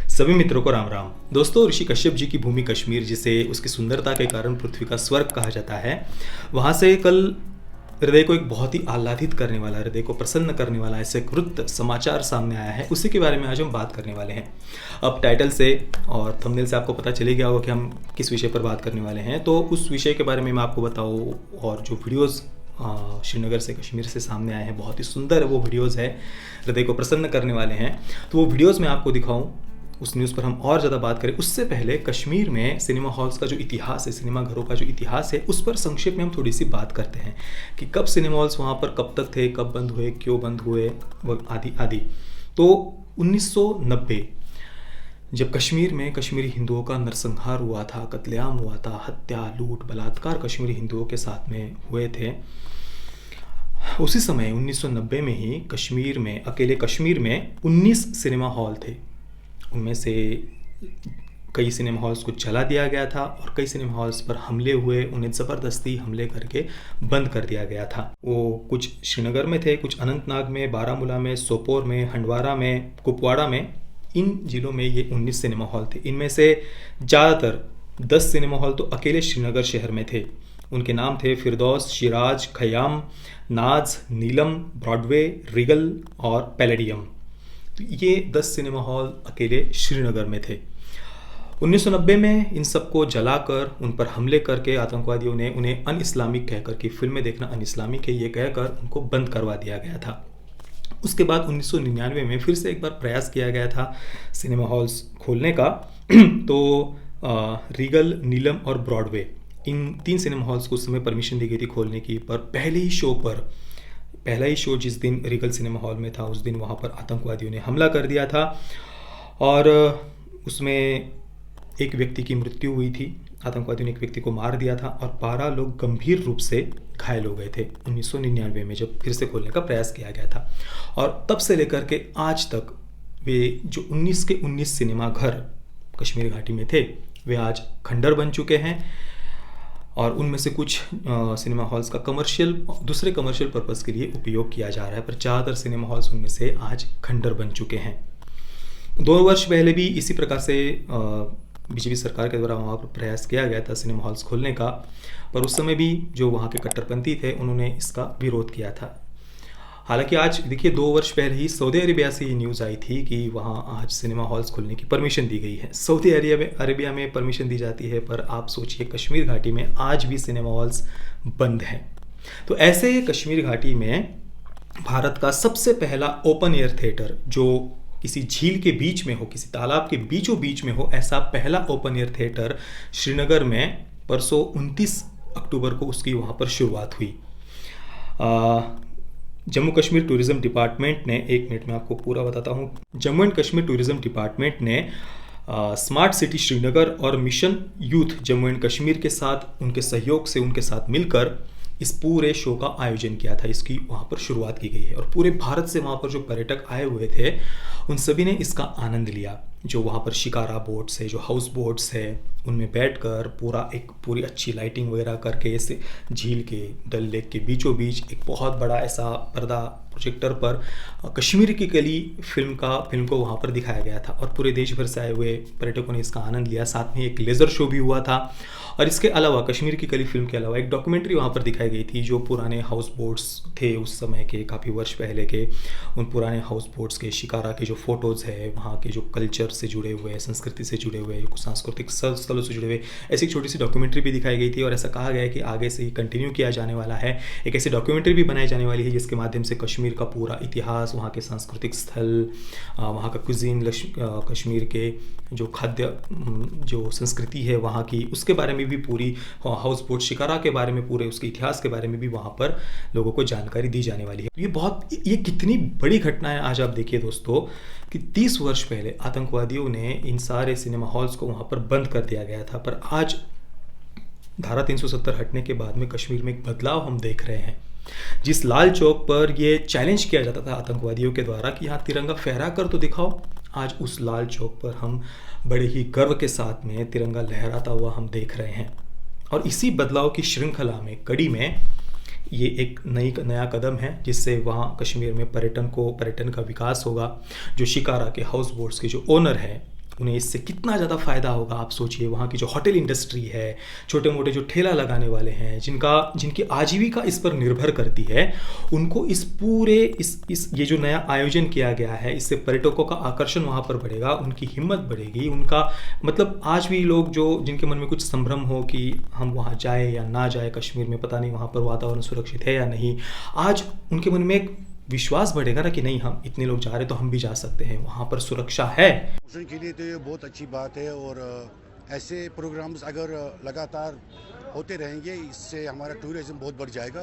सभी मित्रों को राम राम। दोस्तों, ऋषि कश्यप जी की भूमि कश्मीर, जिसे उसकी सुंदरता के कारण पृथ्वी का स्वर्ग कहा जाता है, वहाँ से कल हृदय को एक बहुत ही आह्लादित करने वाला, हृदय को प्रसन्न करने वाला ऐसे एक वृत्त समाचार सामने आया है। उसी के बारे में आज हम बात करने वाले हैं। अब टाइटल से और थंबनेल से आपको पता चले गया होगा कि हम किस विषय पर बात करने वाले हैं, तो उस विषय के बारे में मैं आपको बताऊँ। और जो वीडियोज़ श्रीनगर से, कश्मीर से सामने आए हैं, बहुत ही सुंदर वो वीडियोज़ है, हृदय को प्रसन्न करने वाले हैं। तो वो वीडियोज़ मैं आपको दिखाऊं, उस न्यूज़ पर हम और ज़्यादा बात करें उससे पहले कश्मीर में सिनेमा हॉल्स का जो इतिहास है, सिनेमा घरों का जो इतिहास है, उस पर संक्षेप में हम थोड़ी सी बात करते हैं कि कब सिनेमा हॉल्स वहाँ पर कब तक थे, कब बंद हुए, क्यों बंद हुए, आदि आदि। तो 1990 जब कश्मीर में कश्मीरी हिंदुओं का नरसंहार हुआ था, कत्लेआम हुआ था, हत्या, लूट, बलात्कार कश्मीरी हिंदुओं के साथ में हुए थे, उसी समय 1990 में ही कश्मीर में, अकेले कश्मीर में 19 सिनेमा हॉल थे। उनमें से कई सिनेमा हॉल्स को जला दिया गया था और कई सिनेमा हॉल्स पर हमले हुए, उन्हें ज़बरदस्ती हमले करके बंद कर दिया गया था। वो कुछ श्रीनगर में थे, कुछ अनंतनाग में, बारामूला में, सोपोर में, हंडवारा में, कुपवाड़ा में। इन जिलों में ये 19 सिनेमा हॉल थे। इनमें से ज़्यादातर 10 सिनेमा हॉल तो अकेले श्रीनगर शहर में थे। उनके नाम थे फिरदौस, शिराज, खयाम, नाज, नीलम, ब्रॉडवे, रिगल और पैलेडियम। तो ये 10 सिनेमा हॉल अकेले श्रीनगर में थे। 1990 में इन सबको जलाकर, उन पर हमले करके आतंकवादियों ने उन्हें अन इस्लामिक कहकर, कि फिल्में देखना अन इस्लामिक है, ये कहकर उनको बंद करवा दिया गया था। उसके बाद 1999 में फिर से एक बार प्रयास किया गया था सिनेमा हॉल्स खोलने का। तो रीगल, नीलम और ब्रॉडवे, इन 3 सिनेमा हॉल्स को उस समय परमिशन दी गई थी खोलने की। पर पहला ही शो जिस दिन रीगल सिनेमा हॉल में था, उस दिन वहाँ पर आतंकवादियों ने हमला कर दिया था और उसमें एक व्यक्ति की मृत्यु हुई थी। आतंकवादियों ने एक व्यक्ति को मार दिया था और 12 लोग गंभीर रूप से घायल हो गए थे 1999 में, जब फिर से खोलने का प्रयास किया गया था। और तब से लेकर के आज तक वे जो 19 के 19 सिनेमा घर कश्मीर घाटी में थे, वे आज खंडर बन चुके हैं। और उनमें से कुछ सिनेमा हॉल्स का दूसरे कमर्शियल पर्पस के लिए उपयोग किया जा रहा है, पर ज़्यादातर सिनेमा हॉल्स उनमें से आज खंडर बन चुके हैं। 2 वर्ष पहले भी इसी प्रकार से बीजेपी सरकार के द्वारा वहाँ पर प्रयास किया गया था सिनेमा हॉल्स खोलने का, पर उस समय भी जो वहाँ के कट्टरपंथी थे, उन्होंने इसका विरोध किया था। हालांकि आज देखिए, 2 वर्ष पहले ही सऊदी अरेबिया से ये न्यूज़ आई थी कि वहाँ आज सिनेमा हॉल्स खोलने की परमिशन दी गई है। सऊदी अरेबिया में परमिशन दी जाती है, पर आप सोचिए कश्मीर घाटी में आज भी सिनेमा हॉल्स बंद हैं। तो ऐसे ही कश्मीर घाटी में भारत का सबसे पहला ओपन एयर थिएटर, जो किसी झील के बीच में हो, किसी तालाब के बीचों बीच में हो, ऐसा पहला ओपन एयर थिएटर श्रीनगर में परसों 29 अक्टूबर को उसकी वहाँ पर शुरुआत हुई। जम्मू कश्मीर टूरिज़्म डिपार्टमेंट ने, 1 मिनट में आपको पूरा बताता हूँ, Jammu and Kashmir tourism department ने स्मार्ट सिटी श्रीनगर और mission youth Jammu and Kashmir के साथ, उनके सहयोग से, उनके साथ मिलकर इस पूरे शो का आयोजन किया था। इसकी वहाँ पर शुरुआत की गई है और पूरे भारत से वहाँ पर जो पर्यटक आए हुए थे, उन सभी ने इसका आनंद लिया। जो वहाँ पर शिकारा बोट्स है, जो हाउस बोट्स है, उनमें बैठकर पूरी अच्छी लाइटिंग वगैरह करके इस झील के, डल लेक के बीचों बीच एक बहुत बड़ा ऐसा पर्दा प्रोजेक्टर पर कश्मीर की कली फिल्म को वहाँ पर दिखाया गया था और पूरे देश भर से आए हुए पर्यटकों ने इसका आनंद लिया। साथ में एक लेज़र शो भी हुआ था और इसके अलावा कश्मीर की कली फिल्म के अलावा एक डॉक्यूमेंट्री वहाँ पर दिखाई गई थी, जो पुराने हाउस बोट्स थे उस समय के, काफ़ी वर्ष पहले के, उन पुराने हाउस बोट्स के, शिकारा के जो फ़ोटोज़ है, वहाँ के जो कल्चर से जुड़े हुए, संस्कृति से जुड़े हुए, कुछ सांस्कृतिक स्थलों से जुड़े हुए, ऐसी छोटी सी डॉक्यूमेंट्री भी दिखाई गई थी। और ऐसा कहा गया है कि आगे से ही कंटिन्यू किया जाने वाला है, एक ऐसी डॉक्यूमेंट्री भी बनाई जाने वाली है जिसके माध्यम से कश्मीर का पूरा इतिहास, वहाँ के सांस्कृतिक स्थल, वहाँ का कुजीन, कश्मीर के जो खाद्य, जो संस्कृति है वहाँ की, उसके बारे में भी, पूरी हाउस बोट शिकारा के बारे में, पूरे उसके इतिहास के बारे में भी वहाँ पर लोगों को जानकारी दी जाने वाली है। ये कितनी बड़ी घटना है। आज आप देखिए दोस्तों कि 30 वर्ष पहले आतंकवादियों ने इन सारे सिनेमा हॉल्स को वहाँ पर बंद कर दिया गया था, पर आज धारा 370 हटने के बाद में कश्मीर में एक बदलाव हम देख रहे हैं। जिस लाल चौक पर ये चैलेंज किया जाता था आतंकवादियों के द्वारा कि यहाँ तिरंगा फहरा कर तो दिखाओ, आज उस लाल चौक पर हम बड़े ही गर्व के साथ में तिरंगा लहराता हुआ हम देख रहे हैं। और इसी बदलाव की श्रृंखला में, कड़ी में, ये एक नया कदम है जिससे वहाँ कश्मीर में पर्यटन का विकास होगा। जो शिकारा के हाउस बोट्स के जो ओनर हैं उन्हें इससे कितना ज़्यादा फ़ायदा होगा आप सोचिए। वहाँ की जो होटल इंडस्ट्री है, छोटे मोटे जो ठेला लगाने वाले हैं, जिनकी आजीविका इस पर निर्भर करती है, उनको इस पूरे इस ये जो नया आयोजन किया गया है, इससे पर्यटकों का आकर्षण वहाँ पर बढ़ेगा, उनकी हिम्मत बढ़ेगी, उनका मतलब आज भी लोग जिनके मन में कुछ संभ्रम हो कि हम वहाँ जाए या ना जाए कश्मीर में, पता नहीं वहाँ पर वातावरण सुरक्षित है या नहीं, आज उनके मन में एक विश्वास बढ़ेगा ना कि नहीं, हम इतने लोग जा रहे तो हम भी जा सकते हैं, वहाँ पर सुरक्षा है। के लिए तो ये बहुत अच्छी बात है और ऐसे प्रोग्राम्स अगर लगातार होते रहेंगे इससे हमारा टूरिज्म बहुत बढ़ जाएगा।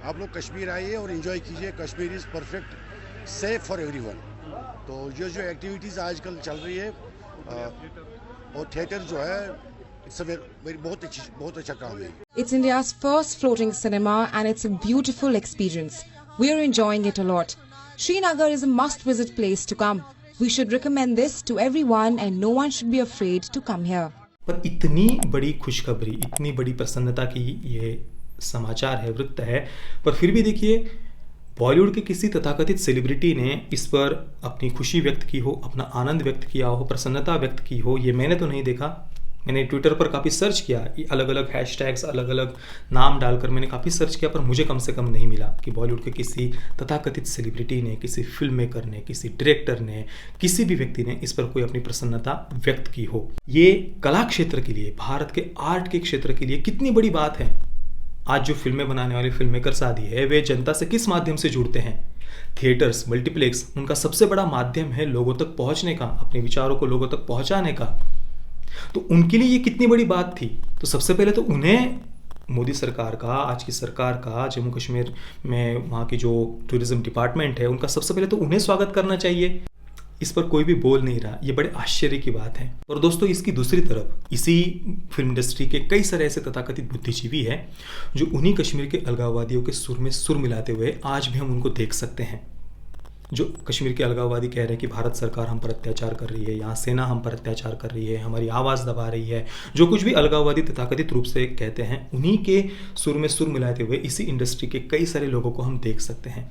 आप लोग कश्मीर आइए और एंजॉय कीजिए। Kashmir is perfect, safe for everyone. तो जो एक्टिविटीज़ आजकल चल रही है और थिएटर जो है बहुत अच्छा काम है। It's India's first floating cinema and it's a beautiful experience. We are enjoying it a lot. Srinagar is a must-visit place to come. We should recommend this to everyone and no one should be afraid to come here. पर इतनी बड़ी खुशखबरी, इतनी बड़ी प्रसन्नता की ये समाचार है, वृत्त है, पर फिर भी देखिए बॉलीवुड के किसी तथाकथित सेलिब्रिटी ने इस पर अपनी खुशी व्यक्त की हो, अपना आनंद व्यक्त किया हो, प्रसन्नता व्यक्त की हो, ये मैंने तो नहीं देखा। मैंने ट्विटर पर काफ़ी सर्च किया, अलग अलग हैशटैग्स, अलग अलग नाम डालकर मैंने काफ़ी सर्च किया, पर मुझे कम से कम नहीं मिला कि बॉलीवुड के किसी तथाकथित सेलिब्रिटी ने, किसी फिल्म मेकर ने, किसी डायरेक्टर ने, किसी भी व्यक्ति ने इस पर कोई अपनी प्रसन्नता व्यक्त की हो। ये कला क्षेत्र के लिए, भारत के आर्ट के क्षेत्र के लिए कितनी बड़ी बात है। आज जो फिल्में बनाने वाले फिल्म मेकर्स आदि है, वे जनता से किस माध्यम से जुड़ते हैं? थिएटर्स, मल्टीप्लेक्स उनका सबसे बड़ा माध्यम है लोगों तक पहुंचने का, अपने विचारों को लोगों तक पहुंचाने का। तो उनके लिए ये कितनी बड़ी बात थी। तो सबसे पहले तो उन्हें मोदी सरकार का, आज की सरकार का, जम्मू कश्मीर में वहाँ की जो टूरिज्म डिपार्टमेंट है उनका सबसे पहले तो उन्हें स्वागत करना चाहिए। इस पर कोई भी बोल नहीं रहा, ये बड़े आश्चर्य की बात है। और दोस्तों इसकी दूसरी तरफ इसी फिल्म इंडस्ट्री के कई सारे ऐसे तथाकथित बुद्धिजीवी हैं जो उन्हीं कश्मीर के अलगाववादियों के सुर में सुर मिलाते हुए आज भी हम उनको देख सकते हैं। जो कश्मीर के अलगाववादी कह रहे हैं कि भारत सरकार हम पर अत्याचार कर रही है, यहाँ सेना हम पर अत्याचार कर रही है, हमारी आवाज़ दबा रही है, जो कुछ भी अलगाववादी तथाकथित रूप से कहते हैं, उन्हीं के सुर में सुर मिलाते हुए इसी इंडस्ट्री के कई सारे लोगों को हम देख सकते हैं।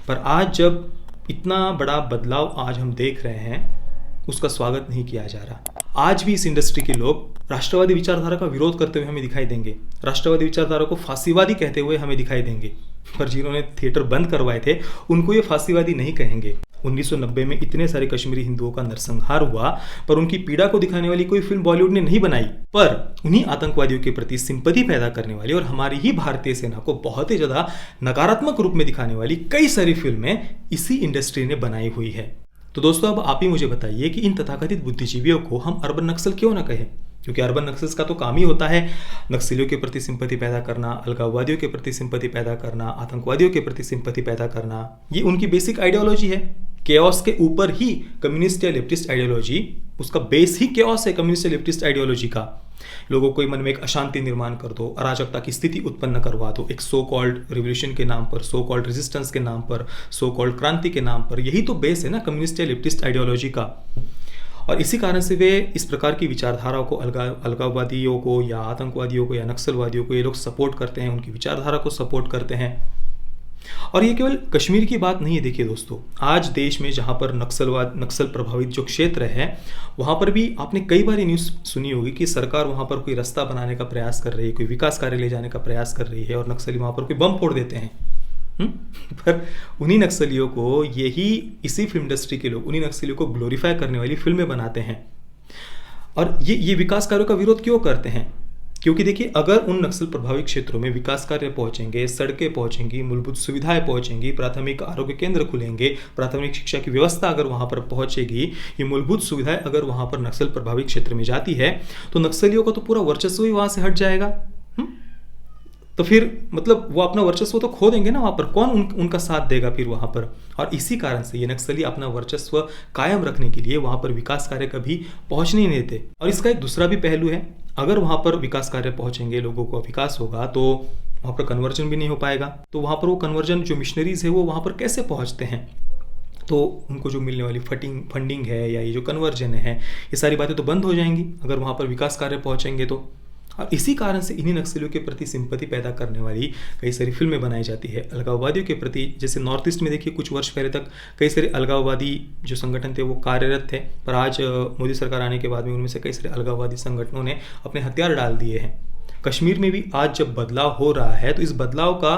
पर आज जब इतना बड़ा बदलाव आज हम देख रहे हैं, उसका स्वागत नहीं किया जा रहा। आज भी इस इंडस्ट्री के लोग राष्ट्रवादी विचारधारा का विरोध करते हुए हमें दिखाई देंगे, राष्ट्रवादी विचारधारा को फांसीवादी कहते हुए हमें दिखाई देंगे, पर जिन्होंने थिएटर बंद करवाए थे उनको ये फांसीवादी नहीं कहेंगे। 1990 में इतने सारे कश्मीरी हिंदुओं का नरसंहार हुआ, पर उनकी पीड़ा को दिखाने वाली कोई फिल्म बॉलीवुड ने नहीं बनाई। पर उन्हीं आतंकवादियों के प्रति सिंपैथी पैदा करने वाली और हमारी ही भारतीय सेना को बहुत ही ज़्यादा नकारात्मक रूप में दिखाने वाली कई सारी फिल्में इसी इंडस्ट्री ने बनाई हुई है। तो दोस्तों अब आप ही मुझे बताइए कि इन तथाकथित बुद्धिजीवियों को हम अर्बन नक्सल क्यों ना कहें, क्योंकि अर्बन नक्सल्स का तो काम ही होता है नक्सलियों के प्रति सिंपैथी पैदा करना, अलगाववादियों के प्रति सिंपैथी पैदा करना, आतंकवादियों के प्रति सिंपैथी पैदा करना। ये उनकी बेसिक आइडियोलॉजी है। केओस के ऊपर ही कम्युनिस्ट या लेफ्टिस्ट आइडियोलॉजी, उसका बेस ही केओस है कम्युनिस्ट या लेफ्टिस्ट आइडियोलॉजी का। लोगों को मन में एक अशांति निर्माण कर दो, अराजकता की स्थिति उत्पन्न करवा दो, एक सो कॉल्ड रिवोल्यूशन के नाम पर, सो कॉल्ड रेजिस्टेंस के नाम पर, सो कॉल्ड क्रांति के नाम पर। यही तो बेस है ना कम्युनिस्ट या लेफ्टिस्ट आइडियोलॉजी का। और इसी कारण से वे इस प्रकार की विचारधाराओं को, अलगाववादियों को या आतंकवादियों को या नक्सलवादियों को ये लोग सपोर्ट करते हैं, उनकी विचारधारा को सपोर्ट करते हैं। और ये केवल कश्मीर की बात नहीं है। देखिए दोस्तों, आज देश में जहाँ पर नक्सल प्रभावित जो क्षेत्र है, वहाँ पर भी आपने कई बार ये न्यूज़ सुनी होगी कि सरकार वहाँ पर कोई रास्ता बनाने का प्रयास कर रही है, कोई विकास कार्य ले जाने का प्रयास कर रही है और नक्सली वहाँ पर कोई बम फोड़ देते हैं। पर उन्हीं नक्सलियों को इसी फिल्म इंडस्ट्री के लोग उन्हीं नक्सलियों को ग्लोरीफाई करने वाली फिल्में बनाते हैं। और ये विकास कार्यों का विरोध क्यों करते हैं? क्योंकि देखिए, अगर उन नक्सल प्रभावित क्षेत्रों में विकास कार्य पहुंचेंगे, सड़कें पहुंचेंगी, मूलभूत सुविधाएं पहुंचेंगी, प्राथमिक आरोग्य केंद्र खुलेंगे, प्राथमिक शिक्षा की व्यवस्था अगर वहां पर पहुंचेगी, ये मूलभूत सुविधाएं अगर वहां पर नक्सल प्रभावित क्षेत्र में जाती है, तो नक्सलियों का तो पूरा वर्चस्व ही वहां से हट जाएगा। तो फिर मतलब वो अपना वर्चस्व तो खो देंगे ना वहाँ पर, कौन उनका साथ देगा फिर वहाँ पर। और इसी कारण से ये नक्सली अपना वर्चस्व कायम रखने के लिए वहाँ पर विकास कार्य कभी पहुँचने नहीं देते। और इसका एक दूसरा भी पहलू है, अगर वहाँ पर विकास कार्य पहुँचेंगे, लोगों को विकास होगा, तो वहाँ पर कन्वर्जन भी नहीं हो पाएगा। तो वहाँ पर वो कन्वर्जन जो मिशनरीज है वो वहाँ पर कैसे पहुँचते हैं, तो उनको जो मिलने वाली फंडिंग है या ये जो कन्वर्जन है, ये सारी बातें तो बंद हो जाएंगी अगर वहाँ पर विकास कार्य पहुँचेंगे तो। और इसी कारण से इन्हीं नक्सलियों के प्रति सिंपैथी पैदा करने वाली कई सारी फिल्में बनाई जाती है। अलगाववादियों के प्रति, जैसे नॉर्थ ईस्ट में देखिए कुछ वर्ष पहले तक कई सारे अलगाववादी जो संगठन थे वो कार्यरत थे, पर आज मोदी सरकार आने के बाद में उनमें से कई सारे अलगाववादी संगठनों ने अपने हथियार डाल दिए हैं। कश्मीर में भी आज जब बदलाव हो रहा है तो इस बदलाव का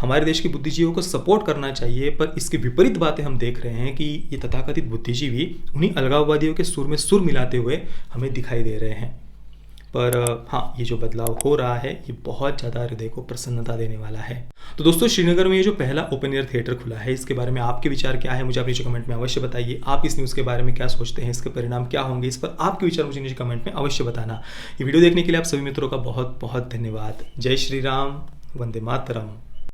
हमारे देश के बुद्धिजीवियों को सपोर्ट करना चाहिए, पर इसके विपरीत बातें हम देख रहे हैं कि ये तथाकथित बुद्धिजीवी उन्हीं अलगाववादियों के सुर में सुर मिलाते हुए हमें दिखाई दे रहे हैं। पर हाँ, ये जो बदलाव हो रहा है ये बहुत ज़्यादा हृदय को प्रसन्नता देने वाला है। तो दोस्तों, श्रीनगर में ये जो पहला ओपन एयर थिएटर खुला है, इसके बारे में आपके विचार क्या है मुझे आप नीचे कमेंट में अवश्य बताइए। आप इस न्यूज़ के बारे में क्या सोचते हैं, इसके परिणाम क्या होंगे, इस पर आपके विचार मुझे नीचे कमेंट में अवश्य बताना। ये वीडियो देखने के लिए आप सभी मित्रों का बहुत बहुत धन्यवाद। जय श्री राम, वंदे मातरम।